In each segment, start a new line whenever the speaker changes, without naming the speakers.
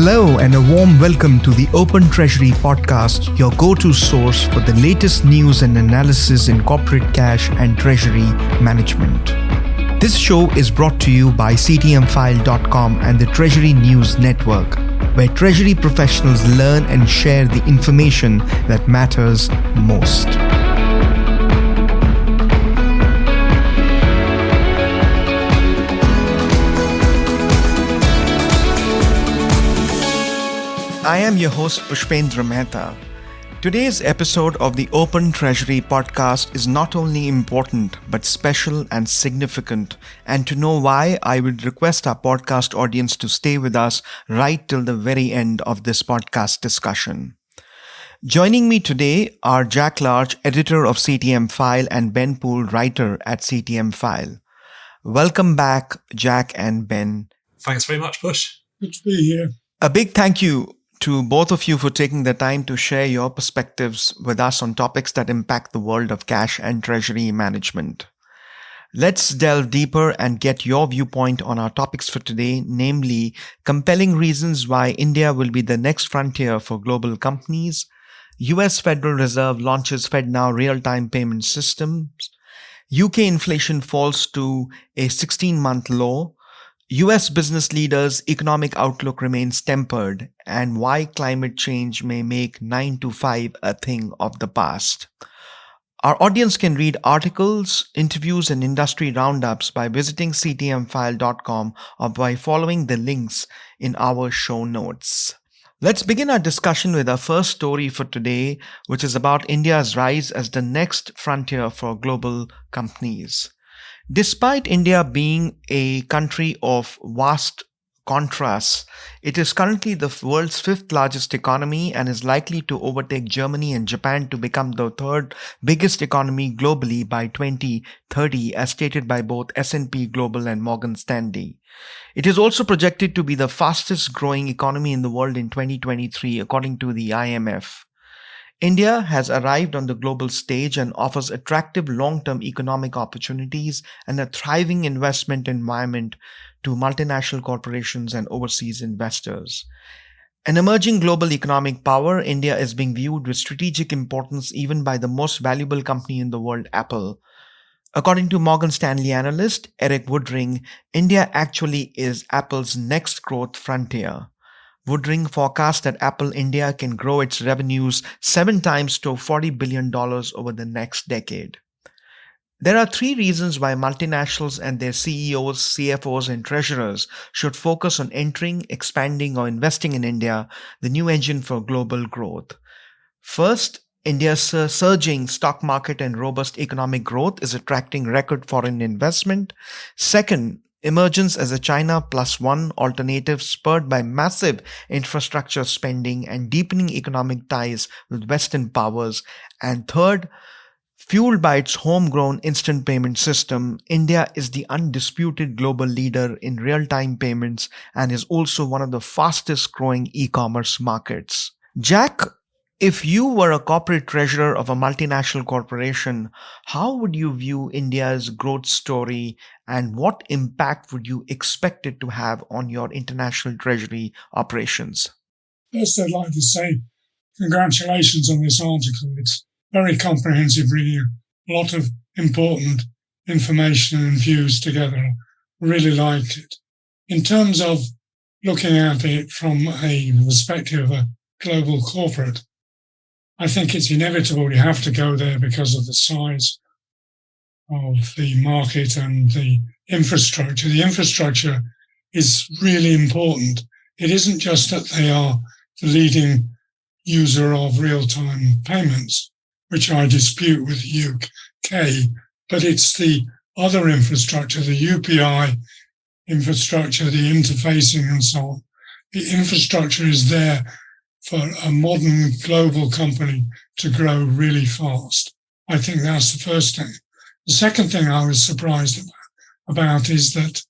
Hello and a warm welcome to the Open Treasury podcast, your go-to source for the latest news and analysis in corporate cash and treasury management. This show is brought to you by CTMfile.com and the Treasury News Network, where treasury professionals learn and share the information that matters most. I am your host Pushpendra Mehta. Today's episode of the Open Treasury podcast is not only important but special and significant, and to know why, I would request our podcast audience to stay with us right till the very end of this podcast discussion. Joining me today are Jack Large, editor of CTMfile, and Ben Poole, writer at CTMfile. Welcome back, Jack and Ben.
Thanks very much, Push.
Good to be here.
A big thank you to both of you for taking the time to share your perspectives with us on topics that impact the world of cash and treasury management. Let's delve deeper and get your viewpoint on our topics for today, namely compelling reasons why India will be the next frontier for global companies, US Federal Reserve launches FedNow real-time payment systems, UK inflation falls to a 16-month low, US business leaders' economic outlook remains tempered, and why climate change may make 9 to 5 a thing of the past. Our audience can read articles, interviews, and industry roundups by visiting ctmfile.com or by following the links in our show notes. Let's begin our discussion with our first story for today, which is about India's rise as the next frontier for global companies. Despite India being a country of vast contrasts, it is currently the world's fifth largest economy and is likely to overtake Germany and Japan to become the third biggest economy globally by 2030, as stated by both S&P Global and Morgan Stanley. It is also projected to be the fastest growing economy in the world in 2023, according to the IMF. India has arrived on the global stage and offers attractive long-term economic opportunities and a thriving investment environment to multinational corporations and overseas investors. An emerging global economic power, India is being viewed with strategic importance even by the most valuable company in the world, Apple. According to Morgan Stanley analyst Eric Woodring, India actually is Apple's next growth frontier. Woodring forecasts that Apple India can grow its revenues 7 times to $40 billion over the next decade. There are 3 reasons why multinationals and their CEOs, CFOs, and treasurers should focus on entering, expanding, or investing in India, the new engine for global growth. First, India's surging stock market and robust economic growth is attracting record foreign investment. Second, emergence as a China plus one alternative spurred by massive infrastructure spending and deepening economic ties with Western powers. And third, fueled by its homegrown instant payment system, India is the undisputed global leader in real-time payments and is also one of the fastest growing e-commerce markets. Jack, if you were a corporate treasurer of a multinational corporation, how would you view India's growth story and what impact would you expect it to have on your international treasury operations?
First, I'd like to say congratulations on this article. It's very comprehensive, really, a lot of important information and views together. I really liked it. In terms of looking at it from a perspective of a global corporate, I think it's inevitable you have to go there because of the size of the market and the infrastructure. The infrastructure is really important. It isn't just that they are the leading user of real-time payments, which I dispute with the UK, but it's the other infrastructure, the UPI infrastructure, the interfacing and so on. The infrastructure is there for a modern global company to grow really fast. I think that's the first thing. The second thing I was surprised about is that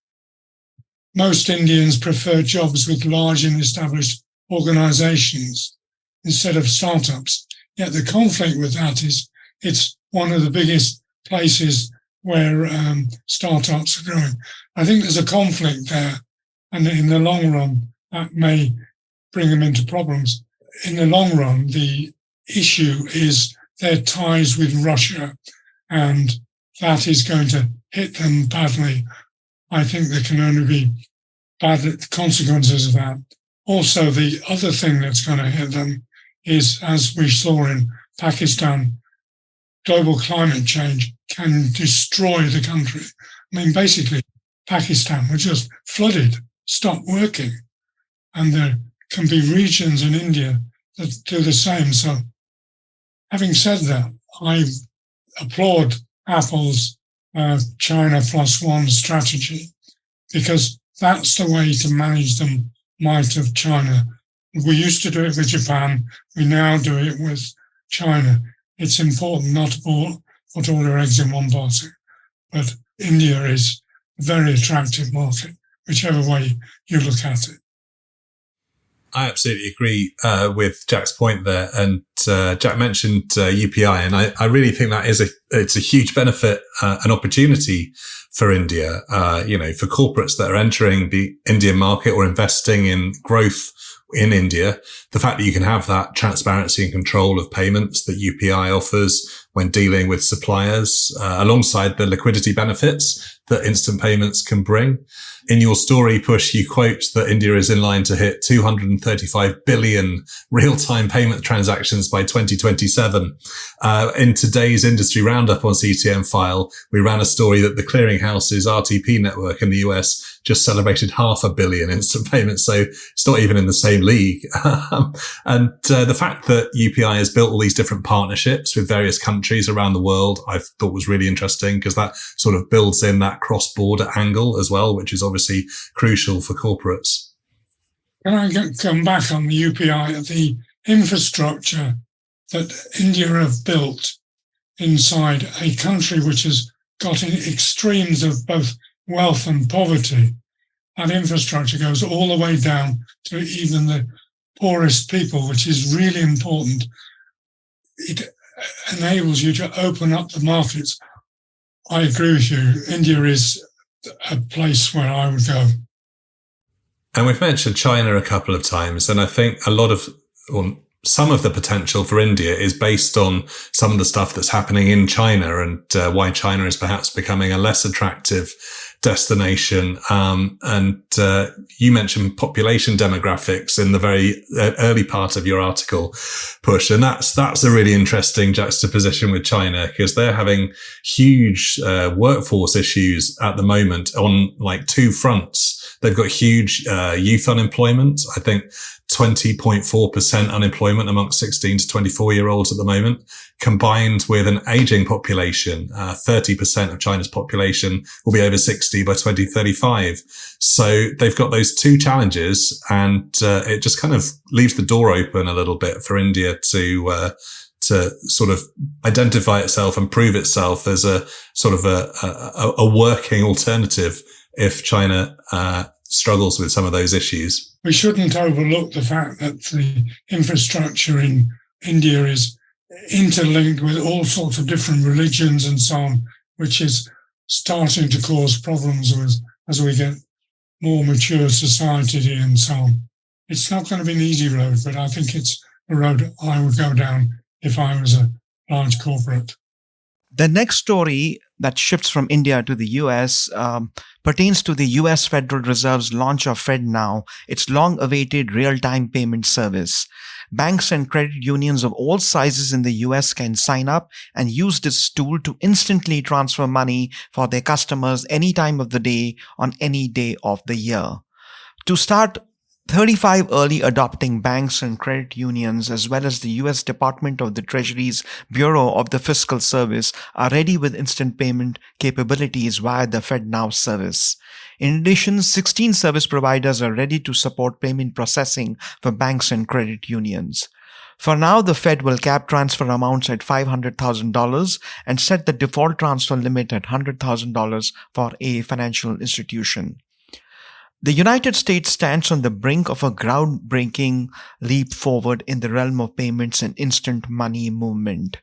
most Indians prefer jobs with large and established organizations instead of startups. Yet the conflict with that is it's one of the biggest places where startups are growing. I think there's a conflict there, and in the long run, that may bring them into problems. In the long run, the issue is their ties with Russia, and that is going to hit them badly. I think there can only be bad consequences of that. Also, the other thing that's going to hit them is, as we saw in Pakistan, global climate change can destroy the country. I mean, basically, Pakistan was just flooded, stopped working. And there can be regions in India that do the same. So, having said that, I applaud Apple's China plus one strategy, because that's the way to manage the might of China. We used to do it with Japan. We now do it with China. It's important not to put all your eggs in one basket, but India is a very attractive market, whichever way you look at it.
I absolutely agree with Jack's point there. And Jack mentioned UPI, and I really think that it's a huge benefit and opportunity for India, for corporates that are entering the Indian market or investing in growth in India. The fact that you can have that transparency and control of payments that UPI offers when dealing with suppliers, alongside the liquidity benefits that instant payments can bring. In your story, Push, you quote that India is in line to hit 235 billion real-time payment transactions by 2027. In today's industry roundup on CTMfile, we ran a story that the clearinghouse's RTP network in the US just celebrated 500 million instant payments. So it's not even in the same league. And the fact that UPI has built all these different partnerships with various countries around the world, I thought was really interesting, because that sort of builds in that cross-border angle as well, which is obviously crucial for corporates.
Can I come back on the UPI? The infrastructure that India have built inside a country which has got in extremes of both wealth and poverty, that infrastructure goes all the way down to even the poorest people, which is really important. It enables you to open up the markets. I agree with you. India is a place where I would go.
And we've mentioned China a couple of times, and I think some of the potential for India is based on some of the stuff that's happening in China, and why China is perhaps becoming a less attractive destination. And you mentioned population demographics in the very early part of your article, Push. And that's a really interesting juxtaposition with China, because they're having huge workforce issues at the moment on like two fronts. They've got huge youth unemployment. I think 20.4% unemployment amongst 16 to 24-year-olds at the moment, combined with an aging population. 30% of China's population will be over 60 by 2035. So they've got those two challenges, and it just kind of leaves the door open a little bit for India to sort of identify itself and prove itself as a sort of a working alternative if China struggles with some of those issues.
We shouldn't overlook the fact that the infrastructure in India is interlinked with all sorts of different religions and so on, which is starting to cause problems as we get more mature society and so on. It's not going to be an easy road, but I think it's a road I would go down if I was a large corporate.
The next story that shifts from India to the US pertains to the US Federal Reserve's launch of FedNow, its long-awaited real-time payment service. Banks and credit unions of all sizes in the US can sign up and use this tool to instantly transfer money for their customers any time of the day on any day of the year. To start, 35 early adopting banks and credit unions, as well as the US Department of the Treasury's Bureau of the Fiscal Service, are ready with instant payment capabilities via the FedNow service. In addition, 16 service providers are ready to support payment processing for banks and credit unions. For now, the Fed will cap transfer amounts at $500,000 and set the default transfer limit at $100,000 for a financial institution. The United States stands on the brink of a groundbreaking leap forward in the realm of payments and instant money movement.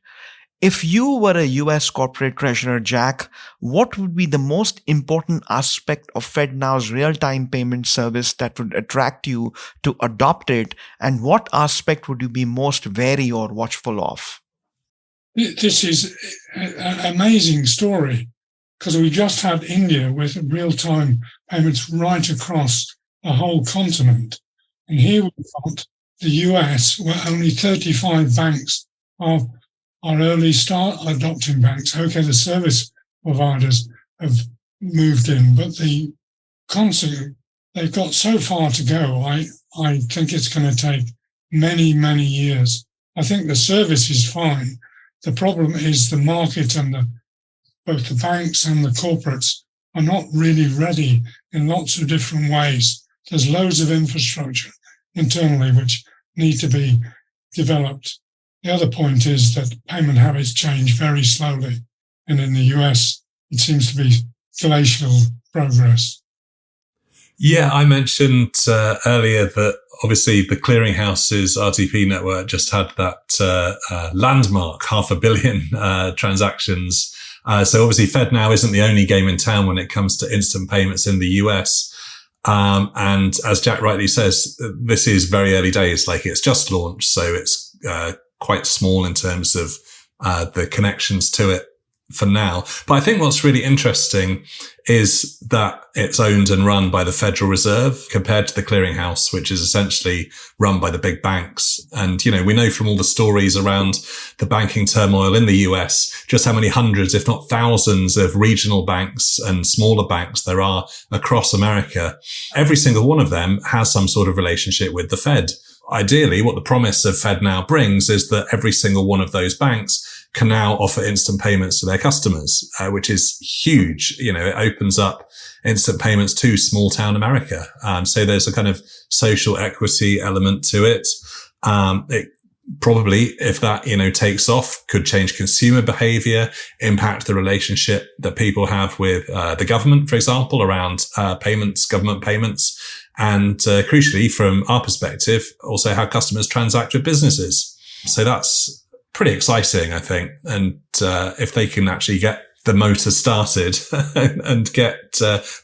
If you were a US corporate treasurer, Jack, what would be the most important aspect of FedNow's real-time payment service that would attract you to adopt it, and what aspect would you be most wary or watchful of?
This is an amazing story because we just had India with real-time payments right across the whole continent. And here we've got the US, where only 35 banks are early start adopting banks. Okay, the service providers have moved in, but the concept, they've got so far to go. I think it's going to take many, many years. I think the service is fine. The problem is the market and both the banks and the corporates are not really ready in lots of different ways. There's loads of infrastructure internally which need to be developed. The other point is that payment habits change very slowly. And in the US, it seems to be glacial progress.
Yeah, I mentioned earlier that obviously the clearinghouse's RTP network just had that landmark 500 million transactions. So obviously FedNow isn't the only game in town when it comes to instant payments in the US. And as Jack rightly says, this is very early days. Like, it's just launched, so it's quite small in terms of the connections to it for now. But I think what's really interesting is that it's owned and run by the Federal Reserve compared to the clearinghouse, which is essentially run by the big banks. And, you know, we know from all the stories around the banking turmoil in the US, just how many hundreds, if not thousands, of regional banks and smaller banks there are across America. Every single one of them has some sort of relationship with the Fed. Ideally, what the promise of FedNow brings is that every single one of those banks can now offer instant payments to their customers, which is huge. You know, it opens up instant payments to small town America. So there's a kind of social equity element to it. It probably, if that, you know, takes off, could change consumer behavior, impact the relationship that people have with the government, for example, around payments, government payments. And crucially, from our perspective, also how customers transact with businesses. So that's pretty exciting, I think. And if they can actually get the motor started and get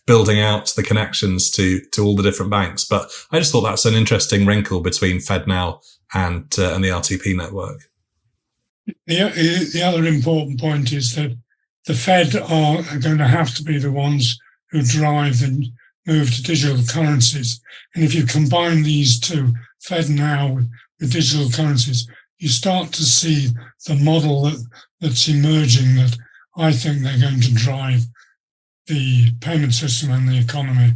building out the connections to all the different banks. But I just thought that's an interesting wrinkle between FedNow and the RTP network.
The other important point is that the Fed are going to have to be the ones who drive the move to digital currencies. And if you combine these two, FedNow with digital currencies, you start to see the model that's emerging that I think they're going to drive the payment system and the economy.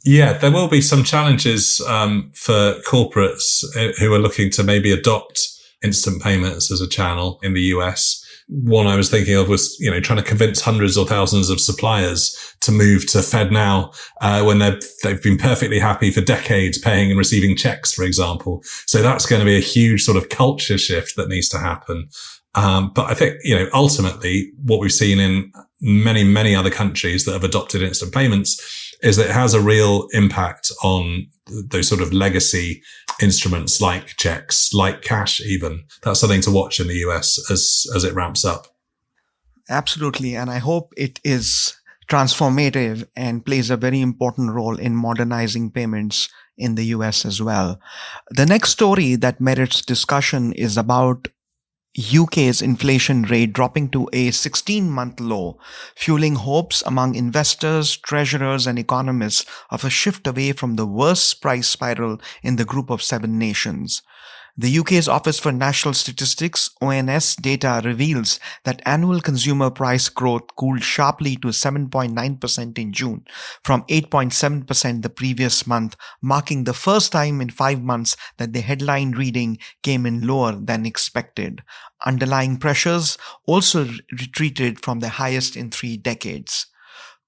Yeah, there will be some challenges for corporates who are looking to maybe adopt instant payments as a channel in the US. One I was thinking of was, you know, trying to convince hundreds or thousands of suppliers to move to FedNow when they've been perfectly happy for decades paying and receiving checks, for example. So that's going to be a huge sort of culture shift that needs to happen. But I think, you know, ultimately what we've seen in many, many other countries that have adopted instant payments is that it has a real impact on those sort of legacy instruments like checks, like cash even. That's something to watch in the US as it ramps up.
Absolutely. And I hope it is transformative and plays a very important role in modernizing payments in the US as well. The next story that merits discussion is about UK's inflation rate dropping to a 16-month low, fueling hopes among investors, treasurers, and economists of a shift away from the worst price spiral in the group of 7 nations. The UK's Office for National Statistics (ONS) data reveals that annual consumer price growth cooled sharply to 7.9% in June, from 8.7% the previous month, marking the first time in 5 months that the headline reading came in lower than expected. Underlying pressures also retreated from the highest in 3 decades.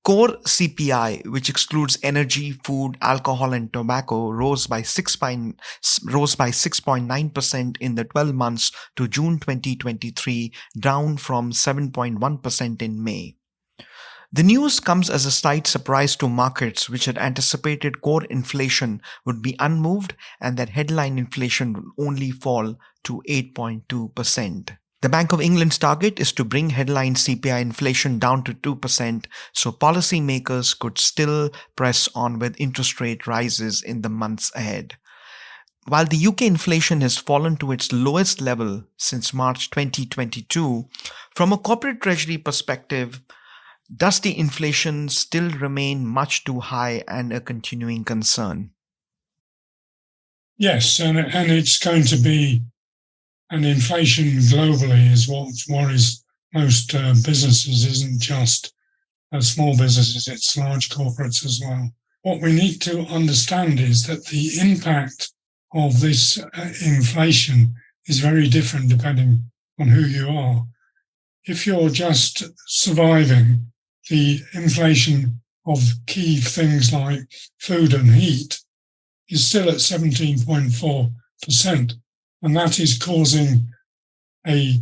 Core CPI, which excludes energy, food, alcohol, and tobacco, rose by 6.9% in the 12 months to June 2023, down from 7.1% in May. The news comes as a slight surprise to markets, which had anticipated core inflation would be unmoved and that headline inflation would only fall to 8.2%. The Bank of England's target is to bring headline CPI inflation down to 2%, so policymakers could still press on with interest rate rises in the months ahead. While the UK inflation has fallen to its lowest level since March 2022, from a corporate treasury perspective, does the inflation still remain much too high and a continuing concern?
Yes, and it's going to be, and inflation globally is what worries most businesses, isn't just small businesses, it's large corporates as well. What we need to understand is that the impact of this inflation is very different depending on who you are. If you're just surviving, the inflation of key things like food and heat is still at 17.4%, and that is causing a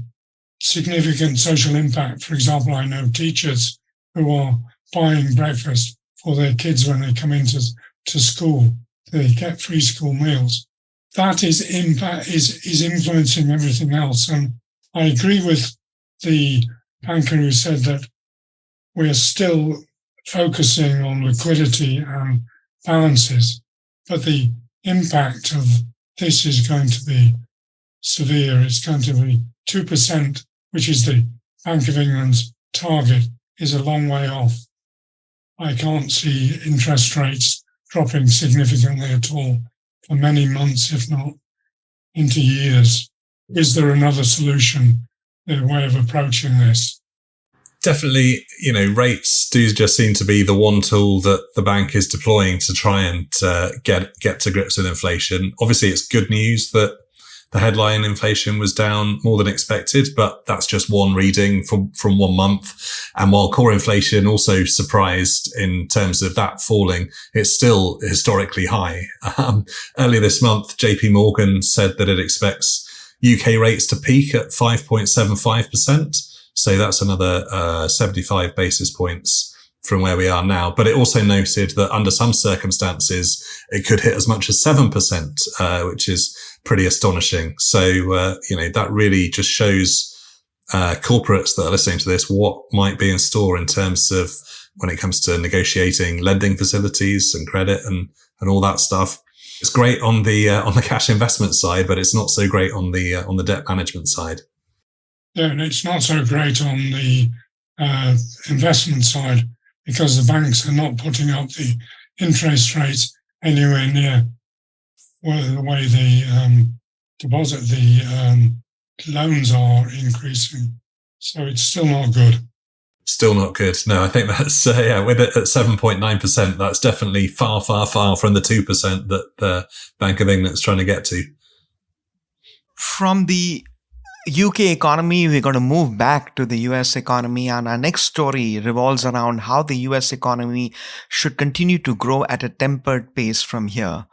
significant social impact. For example, I know teachers who are buying breakfast for their kids when they come into school. They get free school meals. That is influencing everything else. And I agree with the banker who said that we're still focusing on liquidity and balances, but the impact of this is going to be severe. It's going to be 2%, which is the Bank of England's target, is a long way off. I can't see interest rates dropping significantly at all for many months, if not into years. Is there another solution, a way of approaching this?
Definitely, rates do just seem to be the one tool that the bank is deploying to try and get to grips with inflation. Obviously, it's good news that the headline inflation was down more than expected, but that's just one reading from 1 month. And while core inflation also surprised in terms of that falling, it's still historically high. Earlier this month, JP Morgan said that it expects UK rates to peak at 5.75%. So that's another 75 basis points from where we are now. But it also noted that under some circumstances, it could hit as much as 7%, which is pretty astonishing. So, that really just shows corporates that are listening to this what might be in store in terms of when it comes to negotiating lending facilities and credit and all that stuff. It's great on the cash investment side, but it's not so great on the debt management side.
Yeah, and it's not so great on the investment side because the banks are not putting up the interest rates anywhere near the way the loans are increasing. So it's still not good.
Still not good. No, I think that's, with it at 7.9%, that's definitely far, far, far from the 2% that the Bank of England is trying to get to.
From the UK economy, we're going to move back to the US economy, and our next story revolves around how the US economy should continue to grow at a tempered pace from here.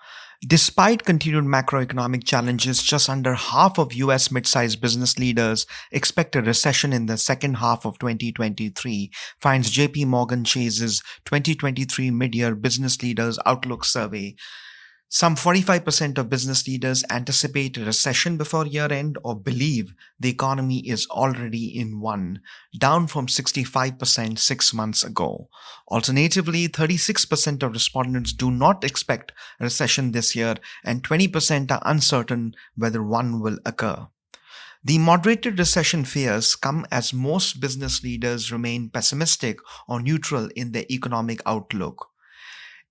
Despite continued macroeconomic challenges, just under half of US mid-sized business leaders expect a recession in the second half of 2023, finds JP Morgan Chase's 2023 Mid-Year Business Leaders Outlook Survey. Some 45% of business leaders anticipate a recession before year-end or believe the economy is already in one, down from 65% 6 months ago. Alternatively, 36% of respondents do not expect a recession this year, and 20% are uncertain whether one will occur. The moderated recession fears come as most business leaders remain pessimistic or neutral in their economic outlook.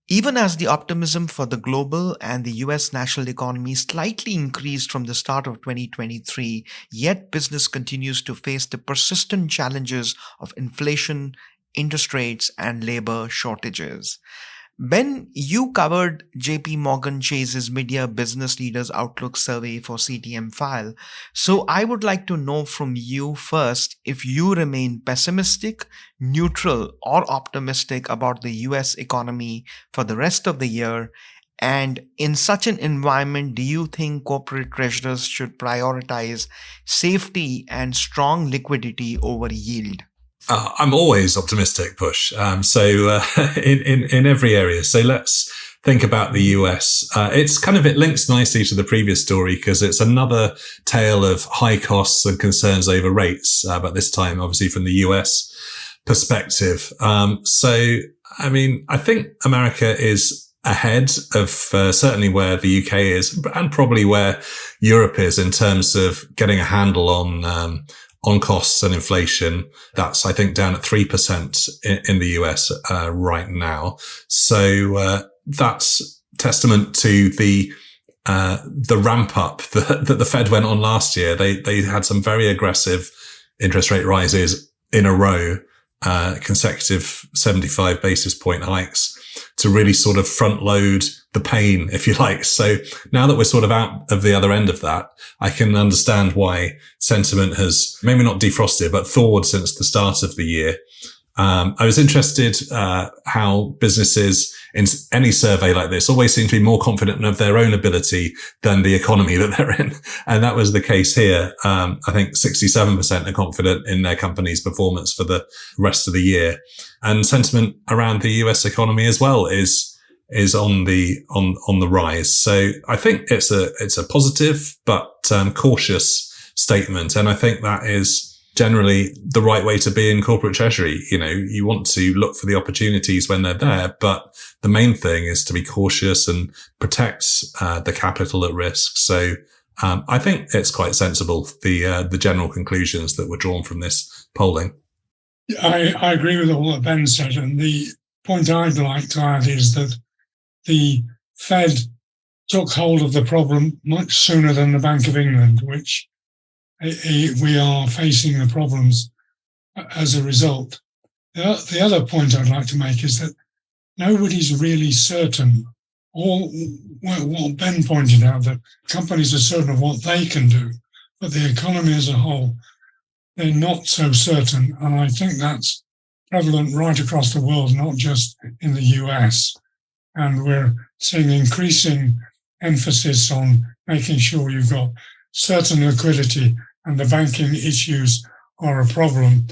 Even as the optimism for the global and the US national economy slightly increased from the start of 2023, yet business continues to face the persistent challenges of inflation, interest rates, and labor shortages. Ben, you covered JP Morgan Chase's Mid-Year Business Leaders Outlook Survey for CTMfile. So I would like to know from you first if you remain pessimistic, neutral, or optimistic about the US economy for the rest of the year. And in such an environment, do you think corporate treasurers should prioritize safety and strong liquidity over yield?
I'm always optimistic, Push. In every area. So let's think about the US, it links nicely to the previous story because it's another tale of high costs and concerns over rates, but this time obviously from the US perspective. I think America is ahead of certainly where the UK is and probably where Europe is in terms of getting a handle on costs and inflation. That's, I think, down at 3% in the US right now. So that's testament to the ramp up that the Fed went on last year. They had some very aggressive interest rate rises in a row, consecutive 75 basis point hikes to really sort of front load the pain, if you like. So now that we're sort of out of the other end of that, I can understand why sentiment has maybe not defrosted, but thawed since the start of the year. I was interested how businesses in any survey like this always seem to be more confident of their own ability than the economy that they're in. And that was the case here. I think 67% are confident in their company's performance for the rest of the year. And sentiment around the US economy as well is on the rise. So I think it's a positive but cautious statement. And I think that is generally the right way to be in corporate treasury. You know, you want to look for the opportunities when they're there, but the main thing is to be cautious and protect the capital at risk. So I think it's quite sensible, the general conclusions that were drawn from this polling.
I agree with all that Ben said, and the point I'd like to add is that the Fed took hold of the problem much sooner than the Bank of England, which we are facing the problems as a result. The other point I'd like to make is that nobody's really certain. What Ben pointed out, that companies are certain of what they can do, but the economy as a whole, they're not so certain. And I think that's prevalent right across the world, not just in the US. And we're seeing increasing emphasis on making sure you've got certain liquidity, and the banking issues are a problem,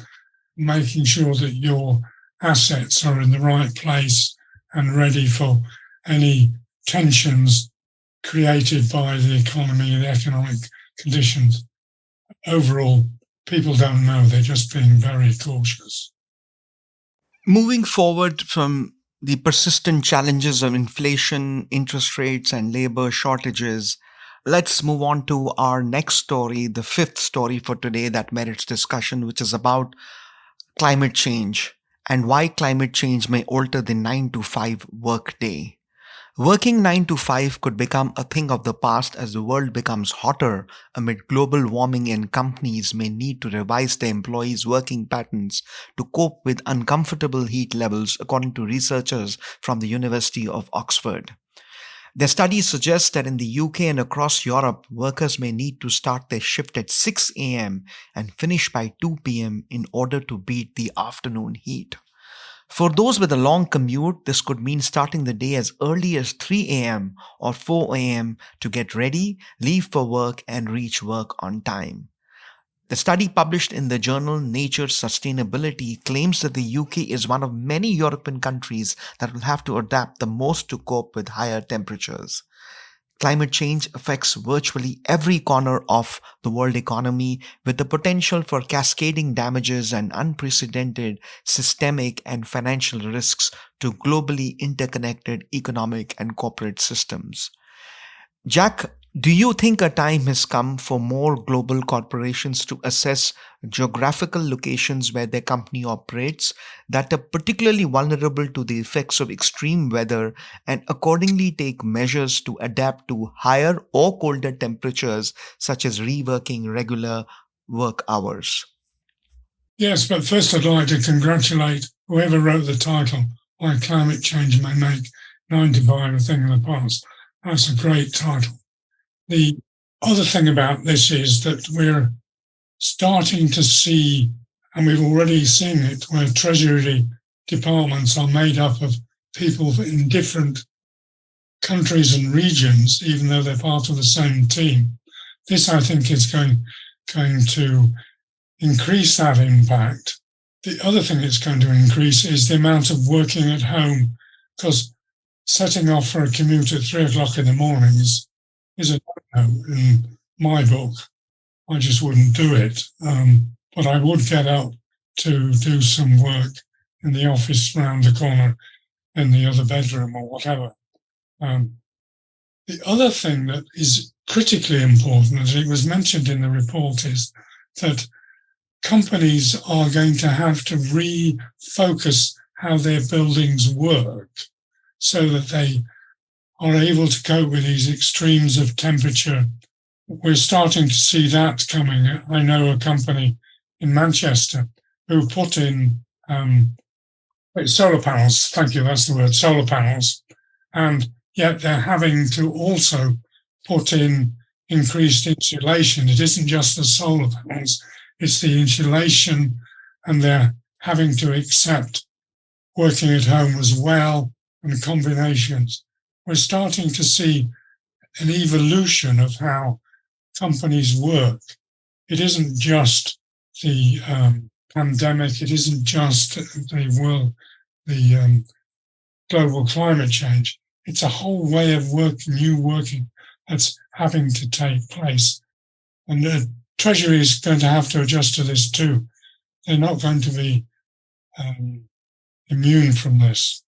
making sure that your assets are in the right place and ready for any tensions created by the economy and the economic conditions. Overall, people don't know. They're just being very cautious.
Moving forward from the persistent challenges of inflation, interest rates, and labor shortages, let's move on to our next story, the fifth story for today that merits discussion, which is about climate change and why climate change may alter the 9-to-5 workday. Working 9 to 5 could become a thing of the past as the world becomes hotter amid global warming, and companies may need to revise their employees' working patterns to cope with uncomfortable heat levels, according to researchers from the University of Oxford. Their studies suggest that in the UK and across Europe, workers may need to start their shift at 6 a.m. and finish by 2 p.m. in order to beat the afternoon heat. For those with a long commute, this could mean starting the day as early as 3 a.m. or 4 a.m. to get ready, leave for work, and reach work on time. The study published in the journal Nature Sustainability claims that the UK is one of many European countries that will have to adapt the most to cope with higher temperatures. Climate change affects virtually every corner of the world economy, with the potential for cascading damages and unprecedented systemic and financial risks to globally interconnected economic and corporate systems. Jack, do you think a time has come for more global corporations to assess geographical locations where their company operates that are particularly vulnerable to the effects of extreme weather and accordingly take measures to adapt to higher or colder temperatures, such as reworking regular work hours?
Yes, but first I'd like to congratulate whoever wrote the title, Why Climate Change May Make 9 to 5 a Thing of the Past. That's a great title. The other thing about this is that we're starting to see, and we've already seen it, where Treasury departments are made up of people in different countries and regions, even though they're part of the same team. This, I think, is going to increase that impact. The other thing it's going to increase is the amount of working at home, because setting off for a commute at 3:00 in the morning is a no in my book. I just wouldn't do it. But I would get up to do some work in the office round the corner in the other bedroom or whatever. The other thing that is critically important, as it was mentioned in the report, is that companies are going to have to refocus how their buildings work so that they are able to cope with these extremes of temperature. We're starting to see that coming. I know a company in Manchester who put in solar panels. Thank you, that's the word, solar panels. And yet they're having to also put in increased insulation. It isn't just the solar panels, it's the insulation, and they're having to accept working at home as well and combinations. We're starting to see an evolution of how companies work. It isn't just the pandemic, it isn't just the global climate change. It's a whole way of working, new working, that's having to take place. And the Treasury is going to have to adjust to this too. They're not going to be immune from this.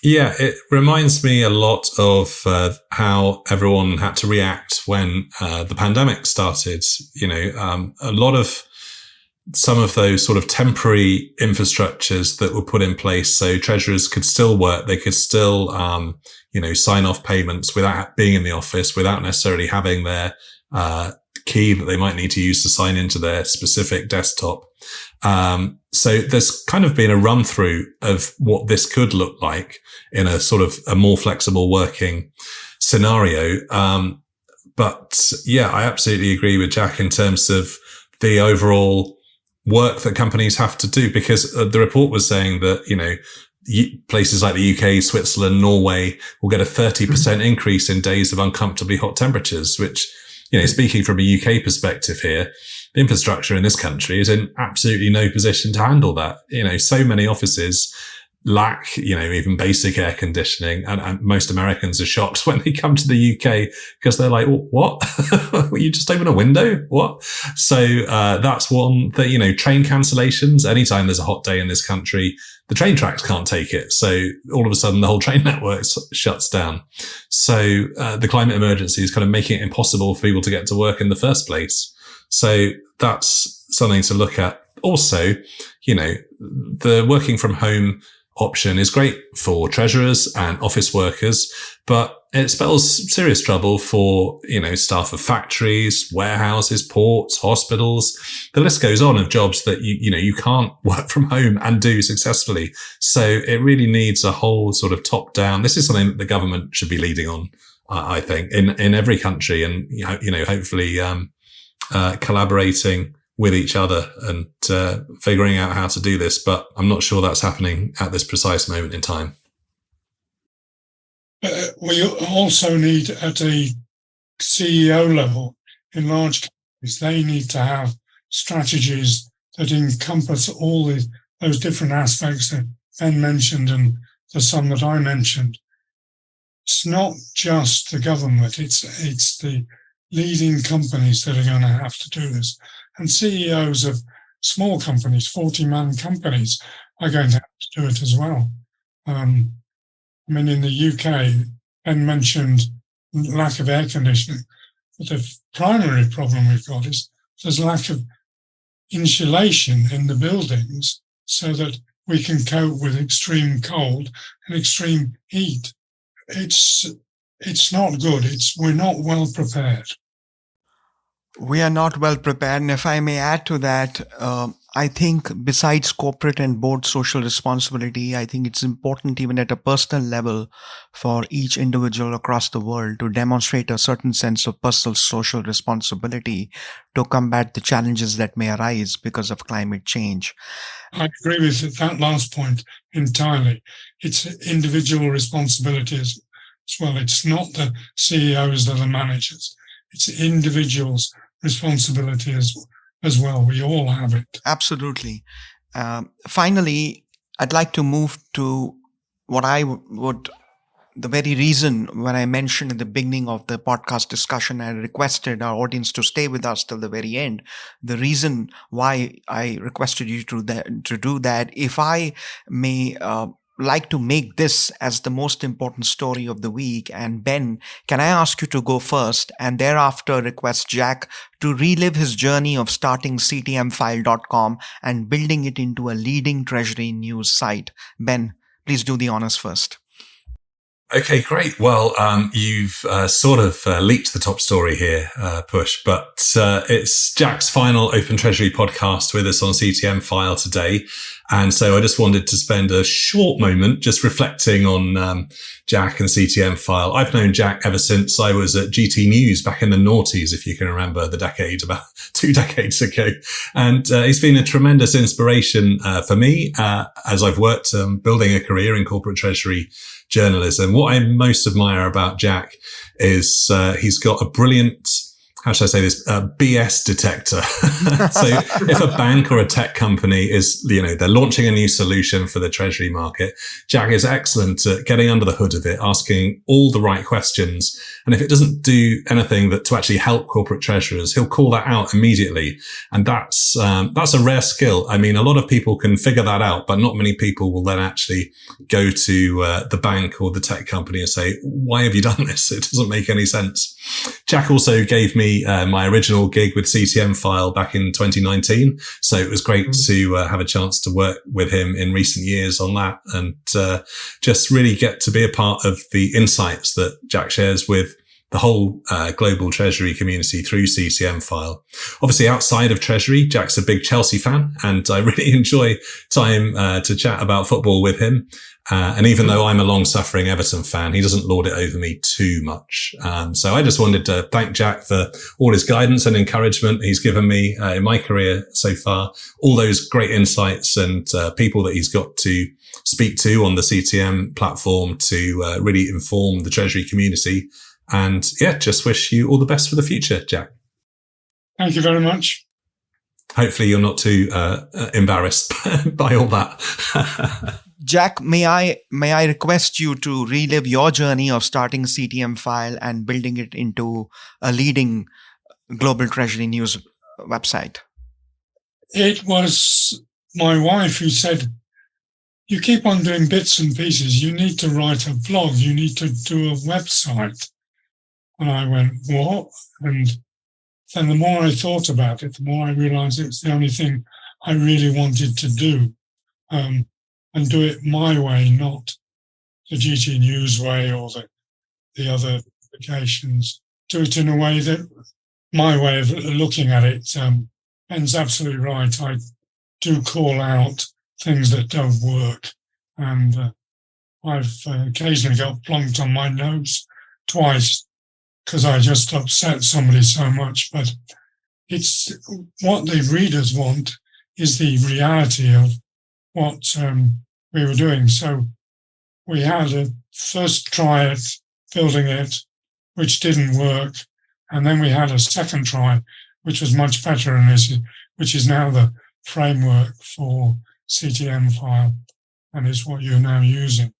Yeah, it reminds me a lot of how everyone had to react when the pandemic started. A lot of some of those sort of temporary infrastructures that were put in place so treasurers could still work, they could still, sign off payments without being in the office, without necessarily having their key that they might need to use to sign into their specific desktop. So there's kind of been a run through of what this could look like in a sort of a more flexible working scenario. But yeah, I absolutely agree with Jack in terms of the overall work that companies have to do, because the report was saying that, places like the UK, Switzerland, Norway will get a 30% increase in days of uncomfortably hot temperatures, which, speaking from a UK perspective here, the infrastructure in this country is in absolutely no position to handle that. So many offices lack, even basic air conditioning. And most Americans are shocked when they come to the UK because they're like, what? You just open a window? What? So, that's one that, train cancellations. Anytime there's a hot day in this country, the train tracks can't take it. So all of a sudden the whole train network shuts down. So, the climate emergency is kind of making it impossible for people to get to work in the first place. So that's something to look at. Also, the working from home option is great for treasurers and office workers, but it spells serious trouble for, staff of factories, warehouses, ports, hospitals. The list goes on of jobs that you can't work from home and do successfully. So it really needs a whole sort of top down. This is something that the government should be leading on, I think, in every country, and, hopefully, collaborating with each other and figuring out how to do this. But I'm not sure that's happening at this precise moment in time.
We also need, at a CEO level in large companies, they need to have strategies that encompass all those different aspects that Ben mentioned and the some that I mentioned. It's not just the government, it's the leading companies that are going to have to do this. And CEOs of small companies, 40-man companies, are going to have to do it as well. In the UK, Ben mentioned lack of air conditioning, but the primary problem we've got is there's lack of insulation in the buildings so that we can cope with extreme cold and extreme heat. It's not good. We're not well prepared.
We are not well prepared. And if I may add to that, I think besides corporate and board social responsibility, I think it's important even at a personal level for each individual across the world to demonstrate a certain sense of personal social responsibility to combat the challenges that may arise because of climate change.
I agree with that last point entirely. It's individual responsibility as well. It's not the CEOs that are managers. It's individuals' responsibility as well. We all have it.
Absolutely. Finally, I'd like to move to what I would, the very reason when I mentioned in the beginning of the podcast discussion, I requested our audience to stay with us till the very end. The reason why I requested you to do that, if I may like to make this as the most important story of the week. And Ben, can I ask you to go first and thereafter request Jack to relive his journey of starting CTMfile.com and building it into a leading treasury news site? Ben, please do the honors first.
Okay, great. Well, you've sort of leaked the top story here, Push, but it's Jack's final Open Treasury podcast with us on CTMfile today. And so I just wanted to spend a short moment just reflecting on Jack and CTMfile. I've known Jack ever since I was at GT News back in the noughties, if you can remember the decade, about 2 decades ago. And he's been a tremendous inspiration for me as I've worked building a career in corporate treasury journalism. What I most admire about Jack is he's got a brilliant, how should I say this, BS detector. So if a bank or a tech company is, they're launching a new solution for the treasury market, Jack is excellent at getting under the hood of it, asking all the right questions. And if it doesn't do anything to actually help corporate treasurers, he'll call that out immediately. And that's a rare skill. I mean, a lot of people can figure that out, but not many people will then actually go to the bank or the tech company and say, why have you done this? It doesn't make any sense. Jack also gave me my original gig with CTMfile back in 2019. So it was great to have a chance to work with him in recent years on that and just really get to be a part of the insights that Jack shares with the whole global treasury community through CTMfile. Obviously, outside of treasury, Jack's a big Chelsea fan, and I really enjoy time to chat about football with him. And even though I'm a long-suffering Everton fan, he doesn't lord it over me too much. So I just wanted to thank Jack for all his guidance and encouragement he's given me in my career so far, all those great insights and people that he's got to speak to on the CTM platform to really inform the treasury community. And yeah, just wish you all the best for the future, Jack.
Thank you very much.
Hopefully you're not too embarrassed by all that.
Jack, may I request you to relive your journey of starting CTMfile and building it into a leading global treasury news website?
It was my wife who said, you keep on doing bits and pieces. You need to write a blog. You need to do a website. And I went, what? And then the more I thought about it, the more I realized it's the only thing I really wanted to do. And do it my way, not the GT News way or the other applications. Do it in a way that my way of looking at it. Ben's absolutely right. I do call out things that don't work. And I've occasionally got plonked on my nose twice because I just upset somebody so much. But it's what the readers want is the reality of what we were doing. So we had a first try at building it, which didn't work. And then we had a second try, which was much better, and which is now the framework for CTMfile, and is what you're now using.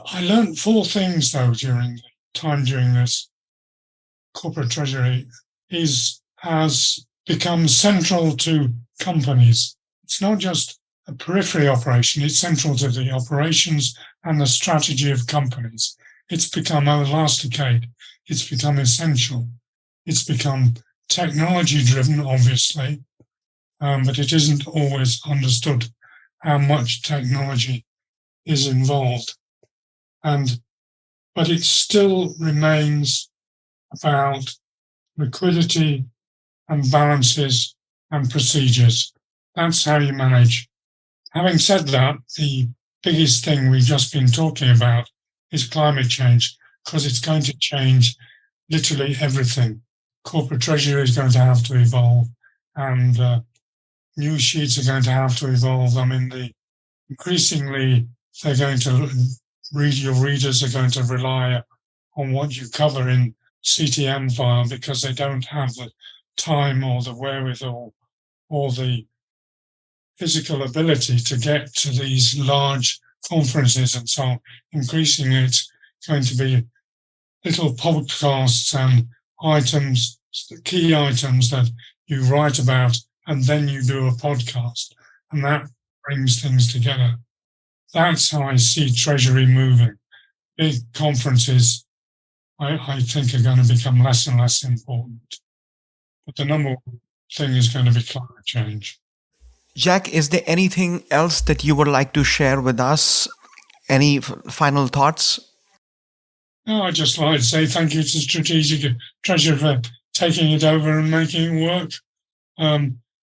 I learned 4 things, though, during the time during this. Corporate treasury has become central to companies. It's not just a periphery operation, it's central to the operations and the strategy of companies. It's become, over the last decade, it's become essential. It's become technology-driven, obviously, but it isn't always understood how much technology is involved. But it still remains about liquidity and balances and procedures. That's how you manage. Having said that, the biggest thing we've just been talking about is climate change, because it's going to change literally everything. Corporate treasury is going to have to evolve, and news sheets are going to have to evolve. I mean, increasingly, they're going to your readers are going to rely on what you cover in CTMfile because they don't have the time or the wherewithal or the physical ability to get to these large conferences and so on. Increasingly, it's going to be little podcasts and items, key items that you write about, and then you do a podcast, and that brings things together. That's how I see Treasury moving. Big conferences, I think, are going to become less and less important. But the number one thing is going to be climate change.
Jack, is there anything else that you would like to share with us? Any final thoughts?
No, I'd just like to say thank you to Strategic Treasury for taking it over and making it work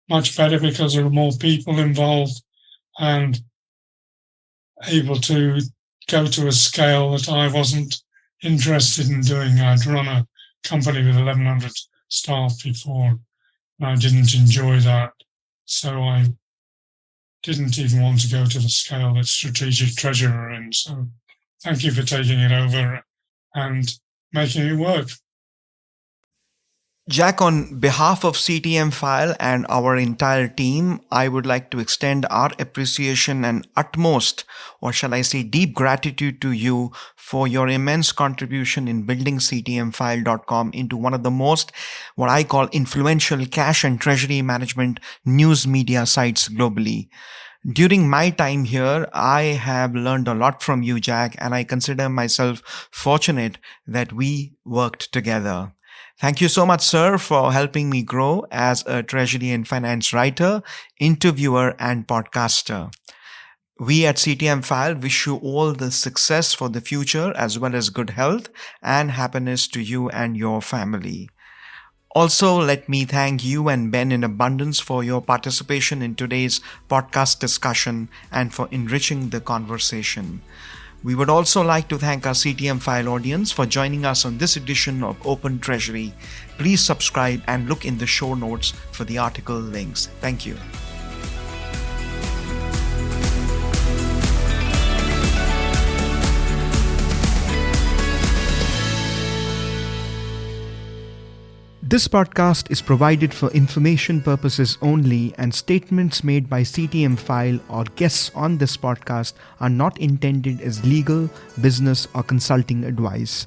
much better, because there are more people involved and able to go to a scale that I wasn't interested in doing. I'd run a company with 1,100 staff before, and I didn't enjoy that. So I didn't even want to go to the scale that Strategic Treasury are in. So thank you for taking it over and making it work.
Jack, on behalf of CTMfile and our entire team, I would like to extend our appreciation and utmost, or shall I say deep gratitude to you for your immense contribution in building CTMfile.com into one of the most, what I call, influential cash and treasury management news media sites globally. During my time here, I have learned a lot from you, Jack, and I consider myself fortunate that we worked together. Thank you so much, sir, for helping me grow as a treasury and finance writer, interviewer, and podcaster. We at CTMfile wish you all the success for the future, as well as good health and happiness to you and your family. Also, let me thank you and Ben in abundance for your participation in today's podcast discussion and for enriching the conversation. We would also like to thank our CTMfile audience for joining us on this edition of Open Treasury. Please subscribe and look in the show notes for the article links. Thank you. This podcast is provided for information purposes only, and statements made by CTMfile or guests on this podcast are not intended as legal, business, or consulting advice.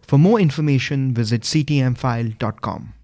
For more information, visit ctmfile.com.